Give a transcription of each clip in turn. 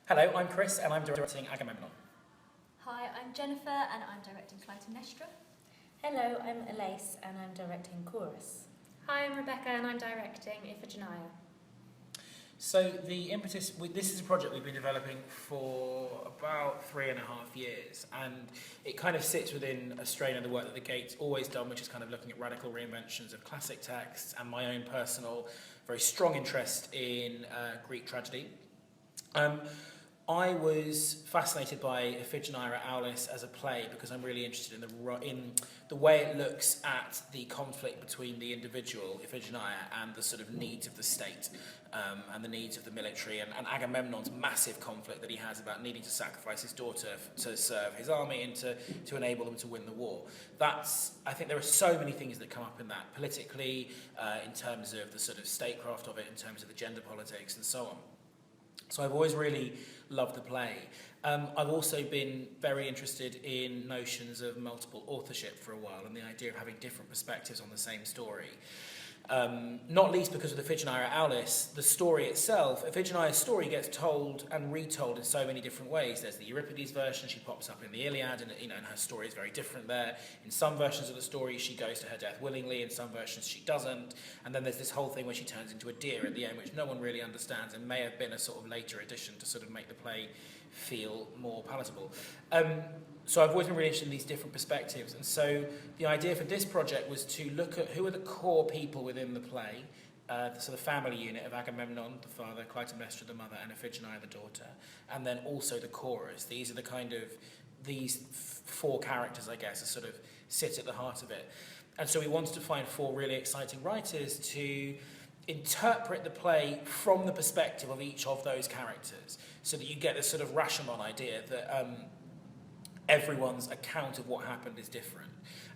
Hello, I'm Chris and I'm directing Agamemnon. Hi, I'm Jennifer and I'm directing Clytemnestra. Hello, I'm Elise and I'm directing Chorus. Hi, I'm Rebecca and I'm directing Iphigenia. So the impetus, this is a project we've been developing for about 3.5 years, and it kind of sits within a strain of the work that the Gate's always done, which is kind of looking at radical reinventions of classic texts and my own personal, very strong interest in Greek tragedy. I was fascinated by Iphigenia Aulis as a play because I'm really interested in the way it looks at the conflict between the individual, Iphigenia, and the sort of needs of the state and the needs of the military, and Agamemnon's massive conflict that he has about needing to sacrifice his daughter to serve his army and to enable them to win the war. I think there are so many things that come up in that, politically, in terms of the sort of statecraft of it, in terms of the gender politics and so on. So I've always really loved the play. I've also been very interested in notions of multiple authorship for a while, and the idea of having different perspectives on the same story. Not least because of Iphigenia Aulis, the story itself, Iphigenia's story gets told and retold in so many different ways. There's the Euripides version, she pops up in the Iliad, and and her story is very different there. In some versions of the story, she goes to her death willingly, in some versions she doesn't. And then there's this whole thing where she turns into a deer at the end, which no one really understands and may have been a sort of later addition to sort of make the play feel more palatable. So I've always been really interested in these different perspectives, and so the idea for this project was to look at who are the core people within the play, so the family unit of Agamemnon, the father, Clytemnestra, the mother, and Iphigenia, the daughter, and then also the chorus. These are these four characters, I guess, that sort of sit at the heart of it. And so we wanted to find four really exciting writers to interpret the play from the perspective of each of those characters, so that you get this sort of Rashomon idea that everyone's account of what happened is different.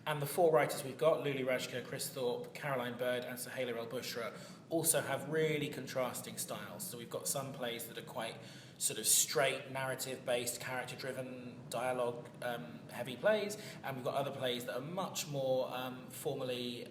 And the four writers we've got, Luli Rajka, Chris Thorpe, Caroline Bird and Suhaila El-Bushra, also have really contrasting styles. So we've got some plays that are quite sort of straight, narrative-based, character-driven, dialogue-heavy plays, and we've got other plays that are much more formally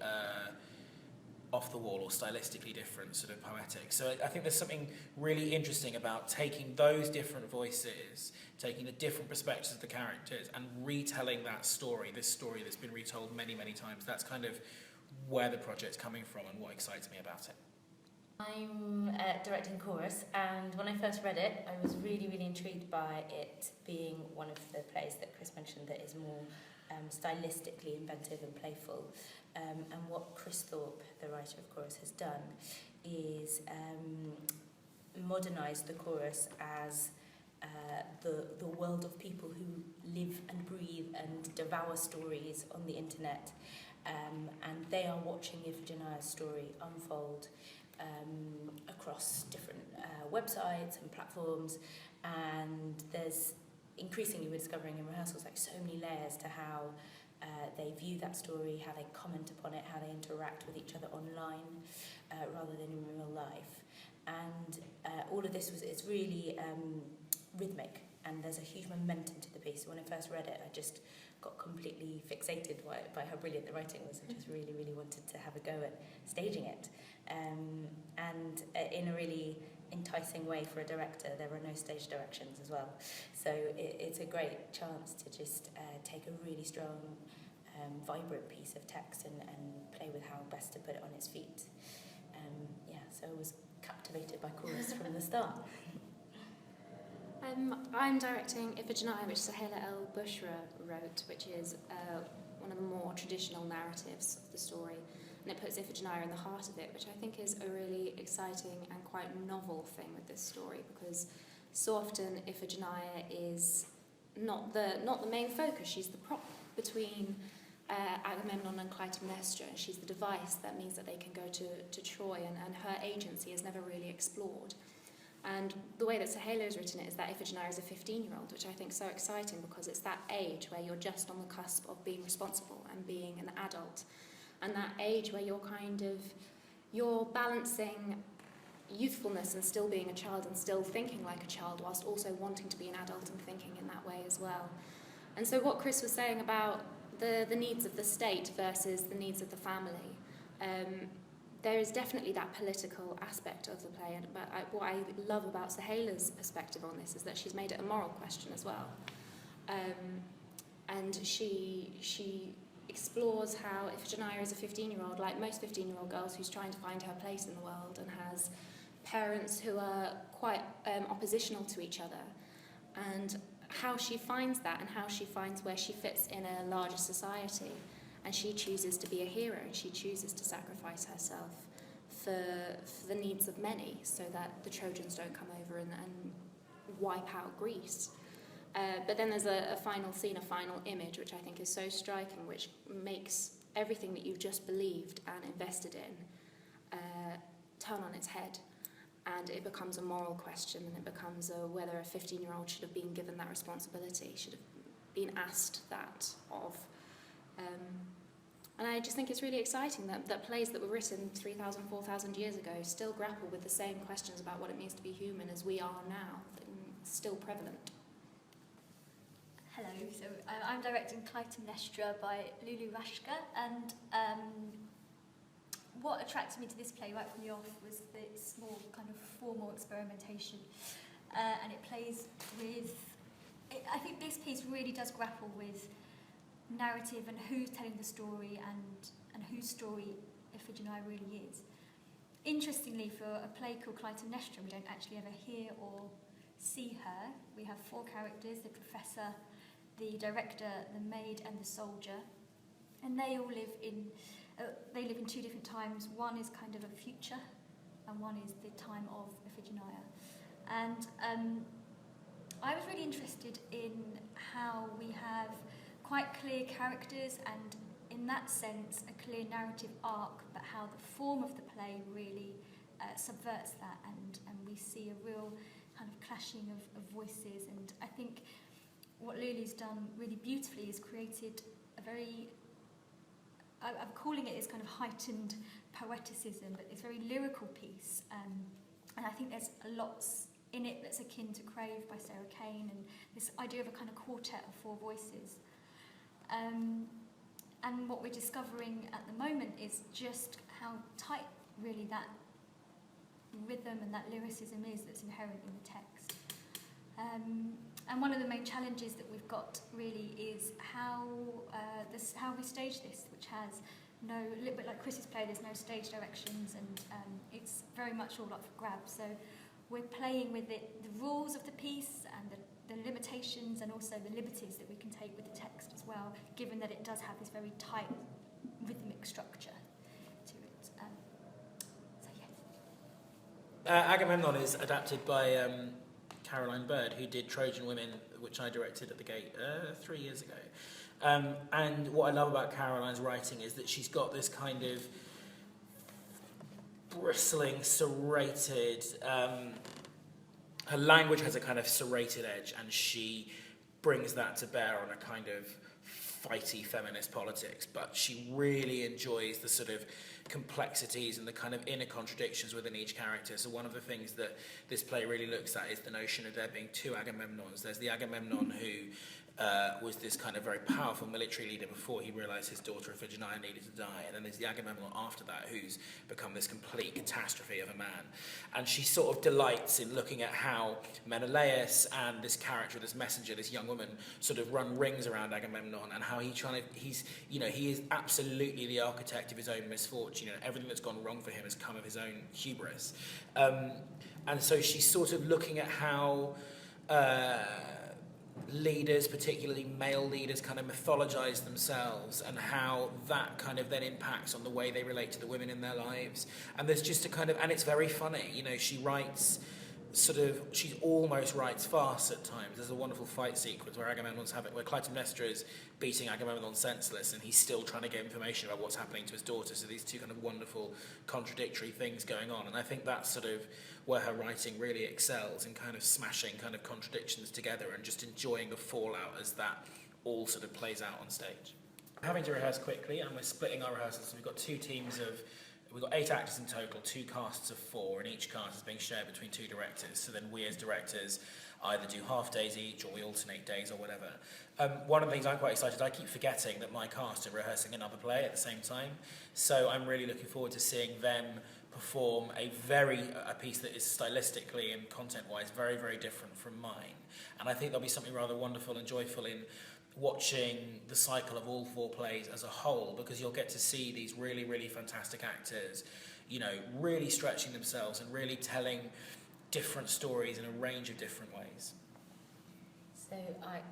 off the wall or stylistically different, sort of poetic. So I think there's something really interesting about taking those different voices, taking the different perspectives of the characters and retelling that story, this story that's been retold many, many times. That's kind of where the project's coming from and what excites me about it. I'm directing Chorus, and when I first read it, I was really, really intrigued by it being one of the plays that Chris mentioned that is more stylistically inventive and playful. And what Chris Thorpe, the writer of Chorus, has done is modernise the chorus as the world of people who live and breathe and devour stories on the internet, and they are watching Iphigenia's story unfold across different websites and platforms, and there's increasingly, we're discovering in rehearsals, like, so many layers to how they view that story, how they comment upon it, how they interact with each other online rather than in real life. And all of this it's really rhythmic, and there's a huge momentum to the piece. When I first read it, I just got completely fixated by how brilliant the writing was, and just really, really wanted to have a go at staging it. And in a really enticing way for a director, there are no stage directions as well. So it's a great chance to just take a really strong, vibrant piece of text and play with how best to put it on its feet. So I was captivated by Chorus from the start. I'm directing Iphigenia, which Suhaila El-Bushra wrote, which is one of the more traditional narratives of the story. And it puts Iphigenia in the heart of it, which I think is a really exciting and quite novel thing with this story, because so often Iphigenia is not the main focus. She's the prop between Agamemnon and Clytemnestra. She's the device that means that they can go to Troy, and her agency is never really explored. And the way that Suhaila has written it is that Iphigenia is a 15-year-old, which I think is so exciting because it's that age where you're just on the cusp of being responsible and being an adult. And that age where you're balancing youthfulness and still being a child and still thinking like a child, whilst also wanting to be an adult and thinking in that way as well. And so what Chris was saying about the needs of the state versus the needs of the family, there is definitely that political aspect of the play, but what I love about Sohaila's perspective on this is that she's made it a moral question as well. And she explores how Iphigenia is a 15-year-old, like most 15-year-old girls, who's trying to find her place in the world and has parents who are quite oppositional to each other, and how she finds that and how she finds where she fits in a larger society. And she chooses to be a hero, and she chooses to sacrifice herself for the needs of many, so that the Trojans don't come over and wipe out Greece. But then there's a final scene, a final image, which I think is so striking, which makes everything that you've just believed and invested in turn on its head. And it becomes a moral question, and it becomes whether a 15-year-old should have been given that responsibility, should have been asked that of. And I just think it's really exciting that plays that were written 3,000, 4,000 years ago still grapple with the same questions about what it means to be human as we are now, still prevalent. Hello, so I'm directing Clytemnestra by Lulu Rashka, and what attracted me to this play right from the off was its more kind of formal experimentation, and it plays with, I think this piece really does grapple with narrative and who's telling the story and whose story Iphigenia really is. Interestingly, for a play called Clytemnestra, we don't actually ever hear or see her. We have 4 characters: the professor, the director, the maid, and the soldier, and they all live in 2 different times. One is kind of a future, and one is the time of Iphigenia. And I was really interested in how we have quite clear characters and, in that sense, a clear narrative arc, but how the form of the play really subverts that, and we see a real kind of clashing of voices. And I think what Lulu's done really beautifully is created a very, I'm calling it, this kind of heightened poeticism, but it's a very lyrical piece, and I think there's a lot in it that's akin to Crave by Sarah Kane, and this idea of a kind of quartet of 4 voices. And what we're discovering at the moment is just how tight really that rhythm and that lyricism is that's inherent in the text. And one of the main challenges that we've got really is how we stage this, which has no, a little bit like Chris's play, there's no stage directions, and it's very much all up for grabs. So we're playing with it, the rules of the piece and the limitations, and also the liberties that we can take with the text as well, given that it does have this very tight rhythmic structure to it. So yeah. Agamemnon is adapted by Caroline Bird, who did Trojan Women, which I directed at the Gate 3 years ago. And what I love about Caroline's writing is that she's got this kind of bristling, serrated, her language has a kind of serrated edge, and she brings that to bear on a kind of fighty feminist politics, but she really enjoys the sort of complexities and the kind of inner contradictions within each character. So one of the things that this play really looks at is the notion of there being 2 Agamemnons. There's the Agamemnon who was this kind of very powerful military leader before he realised his daughter Iphigenia needed to die, and then there's the Agamemnon after that who's become this complete catastrophe of a man. And she sort of delights in looking at how Menelaus and this character, this messenger, this young woman, sort of run rings around Agamemnon, and how he is absolutely the architect of his own misfortune. You know, everything that's gone wrong for him has come of his own hubris. And so she's sort of looking at how leaders, particularly male leaders, kind of mythologize themselves, and how that kind of then impacts on the way they relate to the women in their lives. And there's just a kind of, and it's very funny, you know, she almost writes farce at times. There's a wonderful fight sequence where where Clytemnestra is beating Agamemnon senseless, and he's still trying to get information about what's happening to his daughter. So these 2 kind of wonderful contradictory things going on, and I think that's sort of where her writing really excels, in kind of smashing kind of contradictions together and just enjoying the fallout as that all sort of plays out on stage. Having to rehearse quickly, and we're splitting our rehearsals. So we've got 2 teams of, we've got 8 actors in total, 2 casts of 4, and each cast is being shared between 2 directors. So then we as directors either do half days each or we alternate days or whatever. One of the things I'm quite excited, I keep forgetting that my cast are rehearsing another play at the same time, so I'm really looking forward to seeing them perform a piece that is stylistically and content-wise very, very different from mine. And I think there'll be something rather wonderful and joyful in watching the cycle of all 4 plays as a whole, because you'll get to see these really, really fantastic actors, you know, really stretching themselves and really telling different stories in a range of different ways. So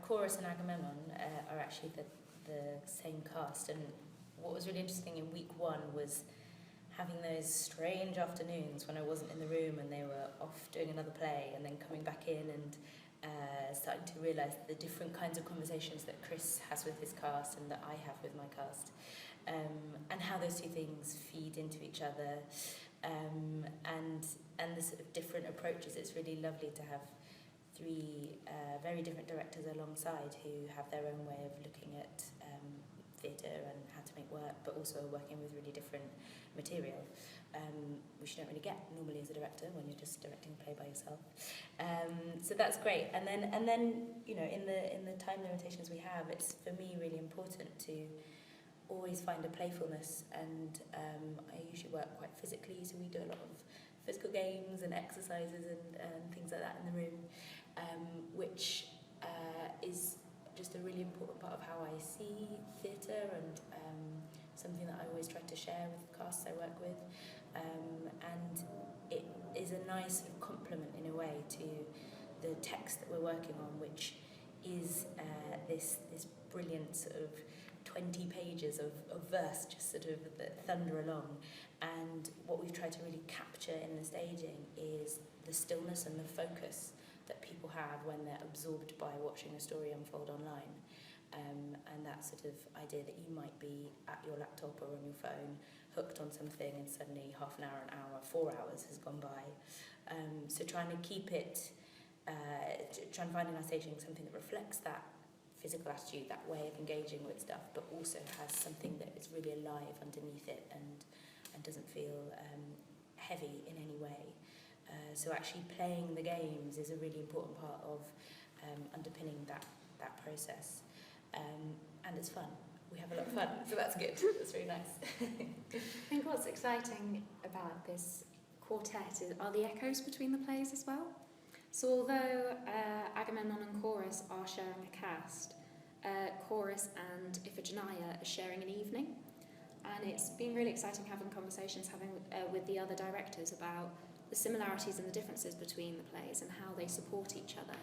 Chorus and Agamemnon are actually the same cast, and what was really interesting in week 1 was having those strange afternoons when I wasn't in the room and they were off doing another play, and then coming back in and starting to realise the different kinds of conversations that Chris has with his cast and that I have with my cast, and how those two things feed into each other, and the sort of different approaches. It's really lovely to have 3 very different directors alongside who have their own way of looking at theatre and how to make work, but also working with really different material, which you don't really get normally as a director when you're just directing a play by yourself. So that's great. And then you know, in the time limitations we have, it's for me really important to always find a playfulness, and I usually work quite physically, so we do a lot of physical games and exercises and things like that in the room, which is just a really important part of how I see theatre, and something that I always try to share with the casts I work with, and it is a nice sort of complement in a way to the text that we're working on, which is this brilliant sort of 20 pages of verse just sort of that thunder along. And what we've tried to really capture in the staging is the stillness and the focus that people have when they're absorbed by watching a story unfold online. And that sort of idea that you might be at your laptop or on your phone, hooked on something, and suddenly half an hour, 4 hours has gone by. So trying to keep it, trying to find in our staging something that reflects that physical attitude, that way of engaging with stuff, but also has something that is really alive underneath it and doesn't feel heavy in any way. So actually playing the games is a really important part of underpinning that process. And it's fun. We have a lot of fun, so that's good. That's really nice. I think what's exciting about this quartet are the echoes between the plays as well. So although Agamemnon and Chorus are sharing a cast, Chorus and Iphigenia are sharing an evening. And it's been really exciting having conversations with the other directors about the similarities and the differences between the plays and how they support each other,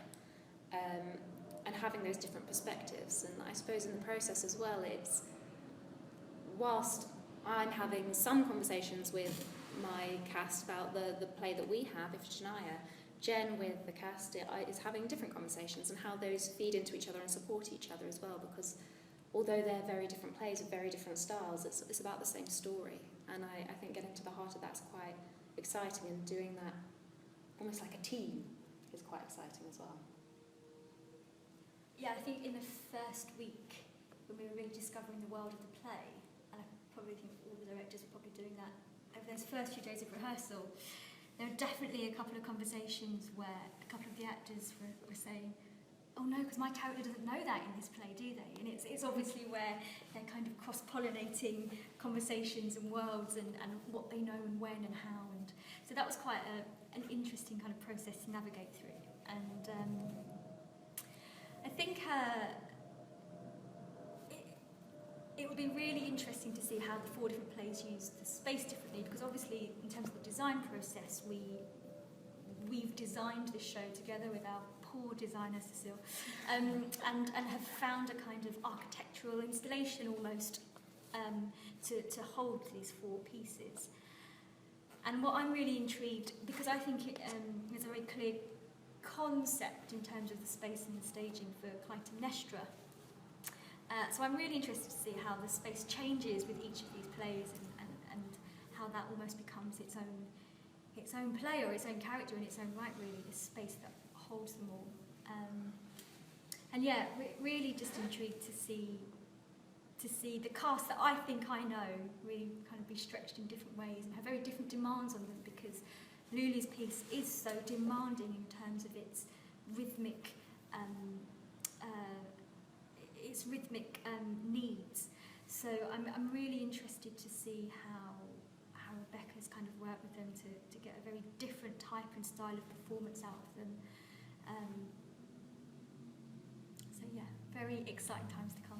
and having those different perspectives. And I suppose in the process as well, it's whilst I'm having some conversations with my cast about the play that we have, Iphigenia, Jen with the cast is having different conversations and how those feed into each other and support each other as well, because although they're very different plays with very different styles, it's about the same story. And I think getting to the heart of that's quite exciting, and doing that almost like a team is quite exciting as well. Yeah, I think in the first week, when we were really discovering the world of the play, and I probably think all the directors were probably doing that over those first few days of rehearsal, there were definitely a couple of conversations where a couple of the actors were saying, oh no, because my character doesn't know that in this play, do they? And it's obviously where they're kind of cross-pollinating conversations and worlds and what they know and when and how. And so that was quite an interesting kind of process to navigate through. And I think it would be really interesting to see how the 4 different plays use the space differently, because obviously in terms of the design process, we've designed this show together with our poor designer Cecile, and have found a kind of architectural installation almost to hold these 4 pieces. And what I'm really intrigued, because I think there's a very clear concept in terms of the space and the staging for Clytemnestra. So I'm really interested to see how the space changes with each of these plays, and how that almost becomes its own play or its own character in its own right, really, this space that holds them all. And yeah, really just intrigued to see the cast that I think I know really kind of be stretched in different ways and have very different demands on them, because Luli's piece is so demanding in terms of its rhythmic needs. So I'm really interested to see how Rebecca's kind of worked with them to get a very different type and style of performance out of them. So yeah, very exciting times to come.